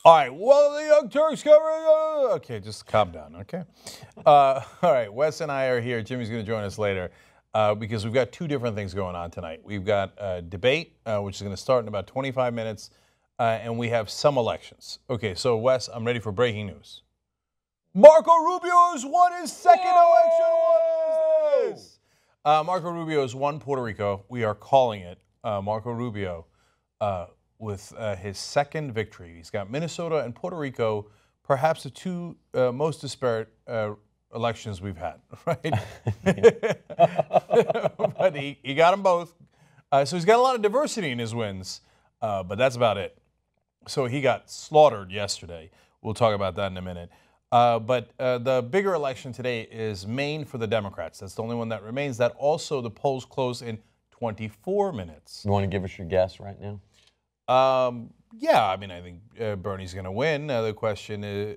All right, well, the Young Turks cover. Okay, just calm down, okay? All right, Wes and I are here. Jimmy's going to join us later because we've got two different things going on tonight. We've got a debate, which is going to start in about 25 minutes, and we have some elections. Okay, so Wes, I'm ready for breaking news. Marco Rubio has won his second election. What is this? Marco Rubio has won Puerto Rico. We are calling it Marco Rubio with his second victory. He's got Minnesota and Puerto Rico, perhaps the two most disparate elections we've had, right? But he got them both. So he's got a lot of diversity in his wins, but that's about it. So he got slaughtered yesterday. We'll talk about that in a minute. But the bigger election today is Maine for the Democrats. That's the only one that remains. That also, the polls close in 24 minutes. You want to give us your guess right now? Yeah, I mean, I think Bernie's going to win. The question is,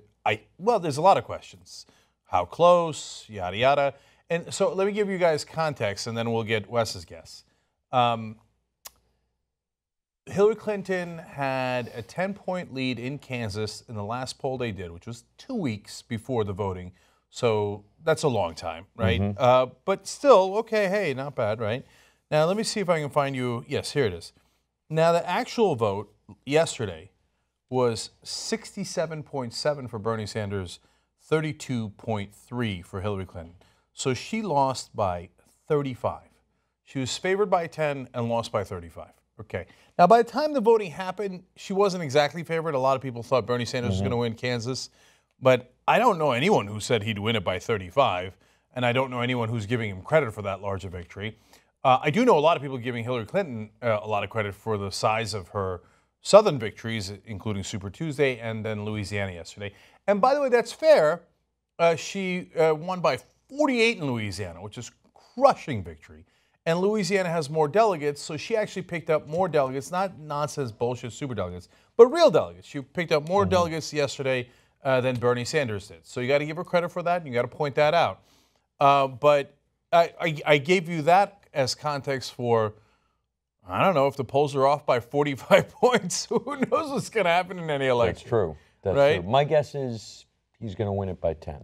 well, there's a lot of questions. How close, yada, yada. And so let me give you guys context, and then we'll get Wes's guess. Hillary Clinton had a 10-point lead in Kansas in the last poll they did, which was 2 weeks before the voting. So that's a long time, right? Mm-hmm. But still, okay, hey, not bad, right? Now, let me see if I can find you. Yes, here it is. Now, the actual vote yesterday was 67.7 for Bernie Sanders, 32.3 for Hillary Clinton. So she lost by 35. She was favored by 10 and lost by 35. Okay. Now, by the time the voting happened, she wasn't exactly favored. A lot of people thought Bernie Sanders was going to win Kansas. But I don't know anyone who said he'd win it by 35, and I don't know anyone who's giving him credit for that large a victory. I do know a lot of people giving Hillary Clinton a lot of credit for the size of her Southern victories, including Super Tuesday and then Louisiana yesterday. And by the way, that's fair. She won by 48 in Louisiana, which is crushing victory. And Louisiana has more delegates, so she actually picked up more delegates, not nonsense, bullshit, super delegates, but real delegates. She picked up more delegates yesterday than Bernie Sanders did. So you got to give her credit for that, and you got to point that out. But I gave you that as context for, I don't know, if the polls are off by 45 points, who knows what's going to happen in any election. That's true. That's right? true. My guess is he's going to win it by 10.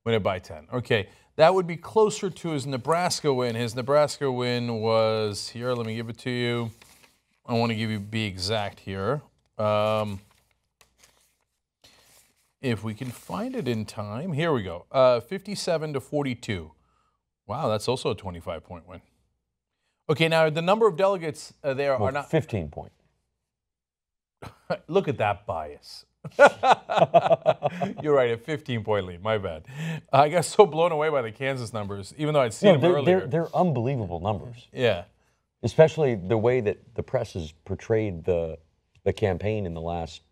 Win it by 10. Okay. That would be closer to his Nebraska win. His Nebraska win was here. Let me give it to you. I want to be exact here. If we can find it in time. Here we go. 57-42. Wow, that's also a 25-point win. Okay, now the number of delegates there are not 15 point. Look at that bias. You're right, a 15-point lead. My bad. I got so blown away by the Kansas numbers, even though I'd seen them earlier. They're unbelievable numbers. Yeah. Especially the way that the press has portrayed the campaign in the last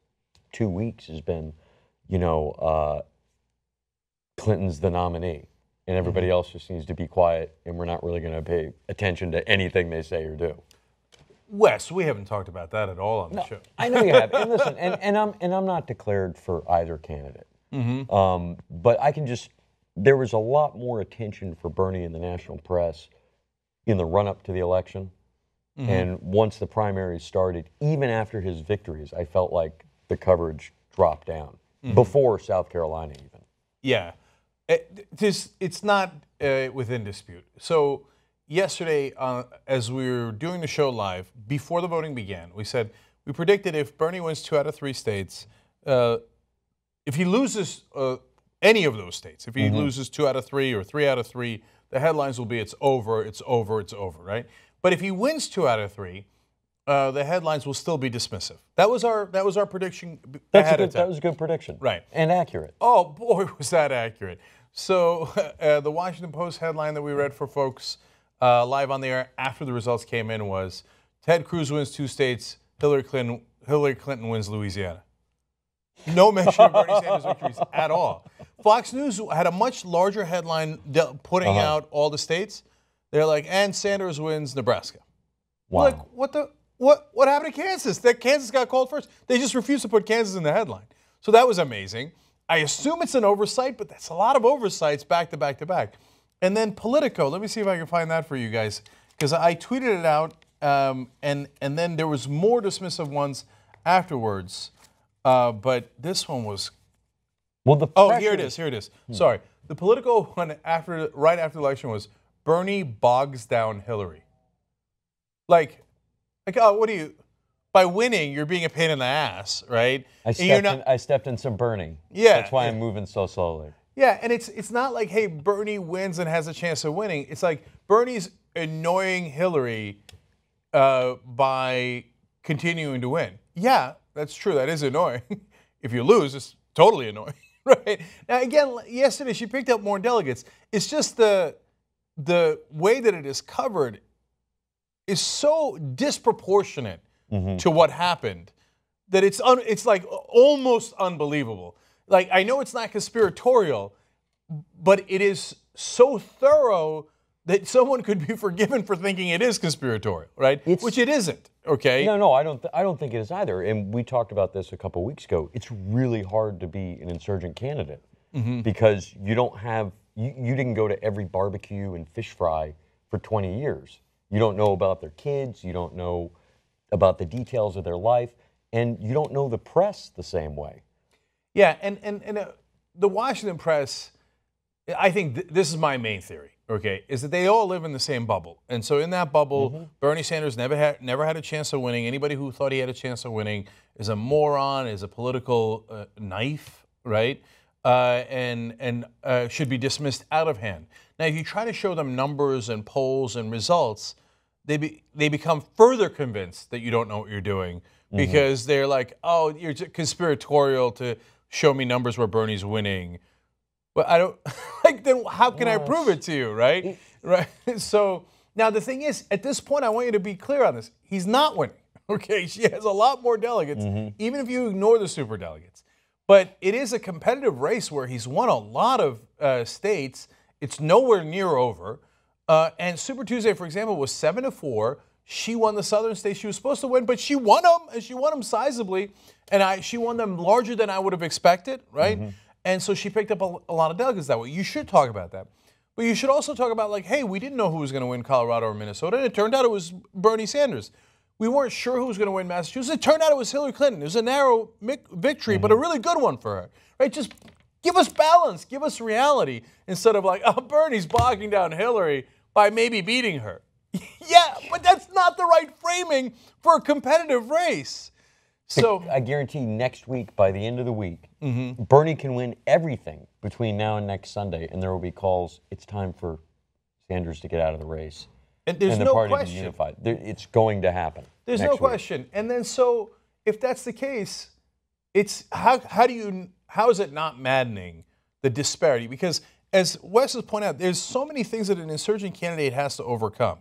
2 weeks has been, Clinton's the nominee. And everybody else just needs to be quiet, and we're not really going to pay attention to anything they say or do. Wes, we haven't talked about that at all on the show. I know you have. And listen, and I'm not declared for either candidate. But I can just, there was a lot more attention for Bernie in the national press in the run-up to the election. And once the primaries started, even after his victories, I felt like the coverage dropped down. Before South Carolina even. Yeah. It's not within dispute. So yesterday, as we were doing the show live, before the voting began, we said, we predicted if Bernie wins 2 out of 3 states, if he loses any of those states, if he loses 2 out of 3 or 3 out of 3, the headlines will be it's over, it's over, it's over, right? But if he wins 2 out of 3, the headlines will still be dismissive. That was our prediction ahead of time. That was a good prediction. Right. And accurate. Oh, boy, was that accurate. So the Washington Post headline that we read for folks live on the air after the results came in was, Ted Cruz wins 2 states, Hillary Clinton wins Louisiana. No mention of Bernie Sanders' victories at all. Fox News had a much larger headline putting out all the states. They're like, and Sanders wins Nebraska. Wow. Like, what happened to Kansas? That Kansas got called first. They just refused to put Kansas in the headline. So that was amazing. I assume it's an oversight, but that's a lot of oversights back to back to back. And then Politico, let me see if I can find that for you guys, because I tweeted it out, and then there was more dismissive ones afterwards. But this one was. Well, the Oh, pressure, here it is. Here it is. Sorry. The political one right after the election was Bernie bogs down Hillary. Like, oh, what do you? By winning, you're being a pain in the ass, right? I stepped in some Bernie. Yeah, That's why I'm moving so slowly. Yeah, and it's not like, hey, Bernie wins and has a chance of winning. It's like Bernie's annoying Hillary by continuing to win. Yeah, that's true. That is annoying. If you lose, it's totally annoying, right? Now, again, yesterday she picked up more delegates. It's just the way that it is covered is so disproportionate to what happened that it's like almost unbelievable. Like, I know it's not conspiratorial, but it is so thorough that someone could be forgiven for thinking it is conspiratorial, right? Which it isn't, okay? No, I don't think it is either. And we talked about this a couple weeks ago. It's really hard to be an insurgent candidate because you don't have, you didn't go to every barbecue and fish fry for 20 years. You don't know about their kids. You don't know about the details of their life. And you don't know the press the same way. Yeah, and the Washington press, I think this is my main theory, okay, is that they all live in the same bubble. And so in that bubble, Bernie Sanders never had a chance of winning. Anybody who thought he had a chance of winning is a moron, is a political knife, right? And should be dismissed out of hand. Now, if you try to show them numbers and polls and results, they become further convinced that you don't know what you're doing because they're like, oh, you're conspiratorial to show me numbers where Bernie's winning. But I don't, like, then how can I prove it to you, right? Right. So now the thing is, at this point, I want you to be clear on this. He's not winning, okay? She has a lot more delegates, even if you ignore the superdelegates. But it is a competitive race where he's won a lot of states. It's nowhere near over. And Super Tuesday, for example, was 7-4. She won the southern states she was supposed to win, but she won them, and she won them sizably. And she won them larger than I would have expected, right? And so she picked up a lot of delegates that way. You should talk about that. But you should also talk about, like, hey, we didn't know who was going to win Colorado or Minnesota, and it turned out it was Bernie Sanders. We weren't sure who was going to win Massachusetts. It turned out it was Hillary Clinton. It was a narrow victory, but a really good one for her, right? Just give us balance, give us reality, instead of like, oh, Bernie's bogging down Hillary by maybe beating her. Yeah, but that's not the right framing for a competitive race. So I guarantee next week, by the end of the week, Bernie can win everything between now and next Sunday, and there will be calls, it's time for Sanders to get out of the race. And there's the no party question. be unified. It's going to happen. There's no question. And then so if that's the case, it's how is it not maddening, the disparity? Because as Wes has pointed out, there's so many things that an insurgent candidate has to overcome.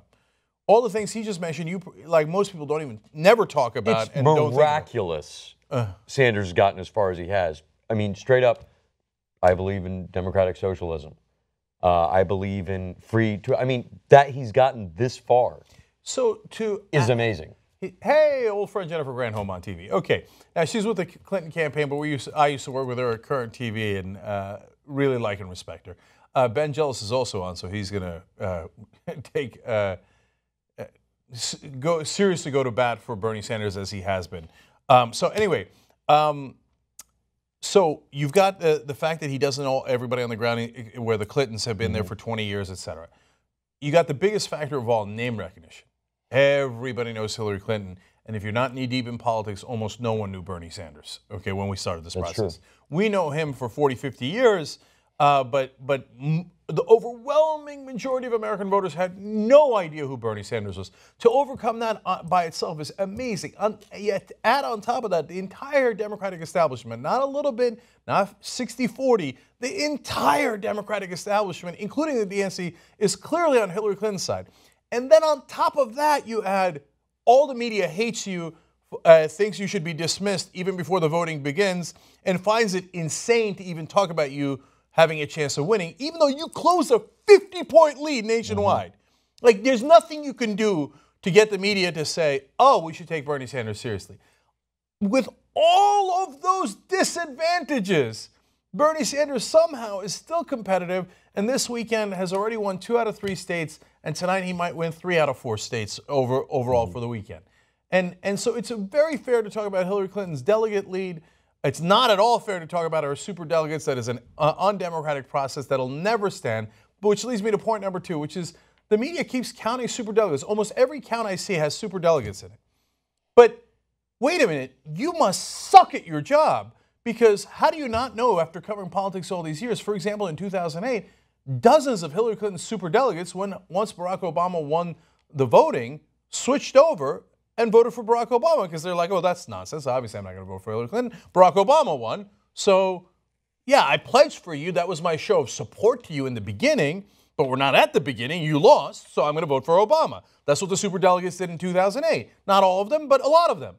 All the things he just mentioned, like most people never talk about. It's and don't miraculous Sanders has gotten as far as he has. I mean, straight up, I believe in democratic socialism. I believe in that he's gotten this far is amazing. Hey, old friend Jennifer Granholm on TV. Okay, now she's with the Clinton campaign, but I used to work with her at Current TV and really like and respect her. Ben Jealous is also on, so he's going to seriously go to bat for Bernie Sanders as he has been. So anyway, so you've got the fact that he doesn't know everybody on the ground where the Clintons have been there for 20 years, et cetera. You got the biggest factor of all, name recognition. Everybody knows Hillary Clinton, and if you're not knee-deep in politics, almost no one knew Bernie Sanders, okay, when we started this process. True. We know him for 40, 50 years, but the overwhelming majority of American voters had no idea who Bernie Sanders was. To overcome that by itself is amazing. Yet add on top of that the entire Democratic establishment, not a little bit, not 60-40, the entire Democratic establishment, including the DNC, is clearly on Hillary Clinton's side. And then on top of that, you add all the media hates you, thinks you should be dismissed even before the voting begins, and finds it insane to even talk about you having a chance of winning, even though you closed a 50-point lead nationwide. Like, there's nothing you can do to get the media to say, oh, we should take Bernie Sanders seriously. With all of those disadvantages, Bernie Sanders somehow is still competitive, and this weekend has already won 2 out of 3 states, and tonight he might win 3 out of 4 states overall for the weekend. And so it's very fair to talk about Hillary Clinton's delegate lead, It's not at all fair to talk about our superdelegates. That is an undemocratic process that'll never stand. Which leads me to point number 2, which is the media keeps counting superdelegates. Almost every count I see has superdelegates in it. But wait a minute, you must suck at your job, because how do you not know after covering politics all these years? For example, in 2008, dozens of Hillary Clinton's superdelegates, once Barack Obama won the voting, switched over and voted for Barack Obama because they're like, oh, that's nonsense. Obviously, I'm not going to vote for Hillary Clinton. Barack Obama won. So, yeah, I pledged for you. That was my show of support to you in the beginning, but we're not at the beginning. You lost, so I'm going to vote for Obama. That's what the superdelegates did in 2008. Not all of them, but a lot of them.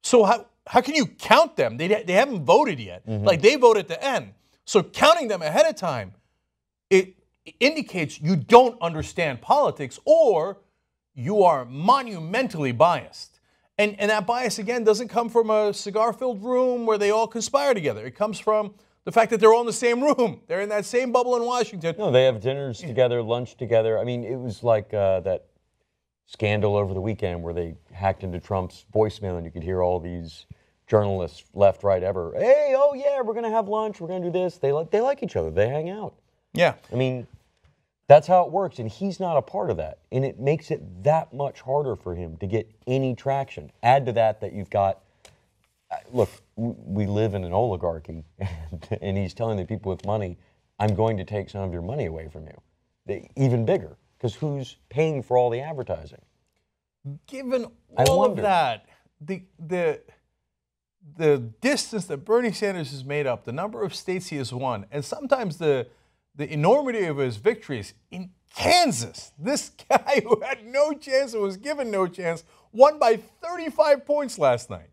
So how can you count them? They haven't voted yet. Like, they vote at the end. So counting them ahead of time, it indicates you don't understand politics, or you are monumentally biased. And that bias, again, doesn't come from a cigar-filled room where they all conspire together. It comes from the fact that they're all in the same room. They're in that same bubble in Washington. No, they have dinners together, lunch together. I mean, it was like that scandal over the weekend where they hacked into Trump's voicemail and you could hear all these journalists, left, right, ever. Hey, oh yeah, we're going to have lunch. We're going to do this. They like each other. They hang out. Yeah. I mean, that's how it works, and he's not a part of that. And it makes it that much harder for him to get any traction. Add to that you've got, look, we live in an oligarchy, and he's telling the people with money, I'm going to take some of your money away from you. Even bigger, because who's paying for all the advertising? Given all of that, the distance that Bernie Sanders has made up, the number of states he has won, and sometimes the enormity of his victories in Kansas. This guy who had no chance and was given no chance won by 35 points last night.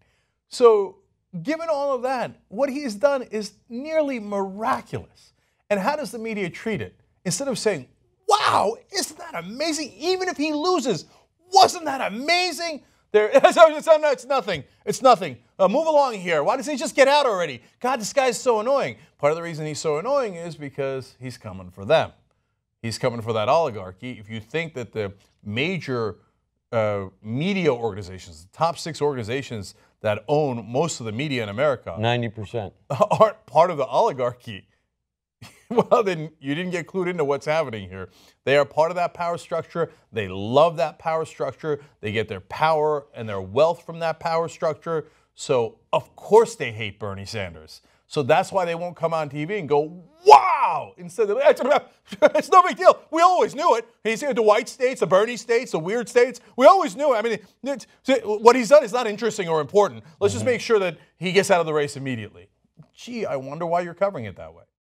So given all of that, what he's done is nearly miraculous. And how does the media treat it? Instead of saying, wow, isn't that amazing? Even if he loses, wasn't that amazing? It's nothing. It's nothing. Move along here. Why doesn't he just get out already? God, this guy's so annoying. Part of the reason he's so annoying is because he's coming for them. He's coming for that oligarchy. If you think that the major media organizations, the top 6 organizations that own most of the media in America, 90%, aren't part of the oligarchy, well, then you didn't get clued into what's happening here. They are part of that power structure. They love that power structure. They get their power and their wealth from that power structure. So, of course, they hate Bernie Sanders. So that's why they won't come on TV and go, wow, instead of, it's no big deal. We always knew it. He's the white states, the Bernie states, the weird states. We always knew it. I mean, what he's done is not interesting or important. Let's just make sure that he gets out of the race immediately. Gee, I wonder why you're covering it that way.